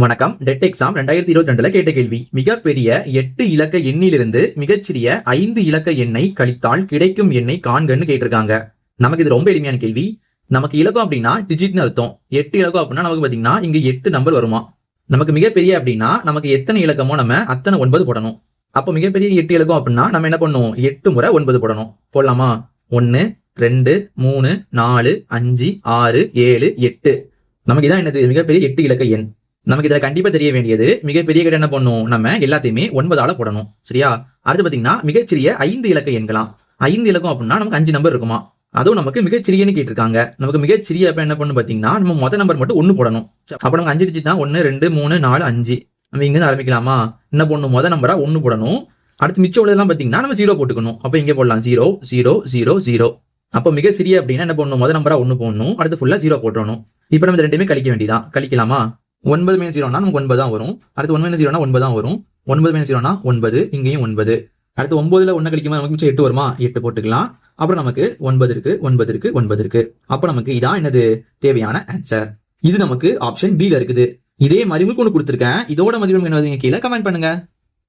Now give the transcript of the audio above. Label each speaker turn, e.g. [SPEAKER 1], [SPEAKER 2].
[SPEAKER 1] வணக்கம். TET exam 2022 கேட்ட கேள்வி. மிகப்பெரிய 8 இலக்க எண்ணிலிருந்து மிகச்சிறிய 5 இலக்க எண்ணை கழித்தால் கிடைக்கும் எண்ணை காண்கன்னு கேட்டிருக்காங்க. நமக்கு இது ரொம்ப எளிமையான கேள்வி. நமக்கு இலக்கம் அப்படின்னா டிஜிட்னு அர்த்தம். 8 இலக்கம் அப்படின்னா நமக்கு பாத்தீங்கன்னா இங்க 8 நம்பர் வருமா. நமக்கு மிகப்பெரிய அப்படின்னா நமக்கு எத்தனை இலக்கமோ நம்ம அத்தனை 9 போடணும். அப்போ மிகப்பெரிய 8 இலக்கம் அப்படின்னா நம்ம என்ன பண்ணுவோம், 8 முறை 9 போடணும். போடலாமா? 1 2 3 4 5 6 7 8. நமக்கு இதான் என்னது மிகப்பெரிய 8 இலக்க எண். நமக்கு இதுல கண்டிப்பா தெரிய வேண்டியது மிகப்பெரிய கிட்ட என்ன பண்ணும், நம்ம எல்லாத்தையுமே 9ஆல போடணும். சரியா? அடுத்து பாத்தீங்கன்னா மிகச்சிறிய 5 இலக்க எண்களாம். 5 இலக்கம் அப்படின்னா நமக்கு 5 நம்பர் இருக்குமா. அதுவும் நமக்கு மிகச்சிறியன்னு கேட்டிருக்காங்க. நமக்கு மிகச்சிறிய அப்ப என்ன பண்ணணும் பாத்தீங்கன்னா நம்ம மொத நம்பர் மட்டும் 1 போடணும். அப்ப நமக்கு 5 டிஜிட் தான். 1 2 3 4 5. நம்ம இங்க இருந்து ஆரம்பிக்கலாமா? என்ன பண்ணணும், மொத நம்பரா 1 போடணும். அடுத்து மிச்சம் உள்ளதெல்லாம் பாத்தீங்கன்னா நம்ம 0 போட்டுக்கணும். அப்ப இங்க போடலாம் 0 0 0 0. அப்ப மிக சிறிய அப்படின்னா என்ன பண்ணணும், மொத நம்பரா 1 போடணும். அடுத்து ஃபுல்லா 0 போட்டுறணும். இப்ப நம்ம ரெண்டுமே கழிக்க வேண்டியதான். கழிக்கலாமா? 9 - 0னா நமக்கு 9 தான் வரும். அடுத்து 1 - 0னா 9 தான் வரும். 9 - 0னா 9. இங்கேயும் 9. அடுத்து 9ல 1 கழிக்கும்போது நமக்கு மிச்சம் 8 வருமா? 8 போட்டுக்கலாம். அப்புறம் நமக்கு 9 இருக்கு 9 இருக்கு 9 இருக்கு. அப்ப நமக்கு இதான் என்னது தேவையான ஆன்சர். இது நமக்கு ஆப்ஷன் B ல இருக்குது. இதே மாதிரி உங்களுக்கு ஒன்று கொடுத்துருக்கேன். இதோட மதிப்பு என்னது கீழே கமெண்ட் பண்ணுங்க.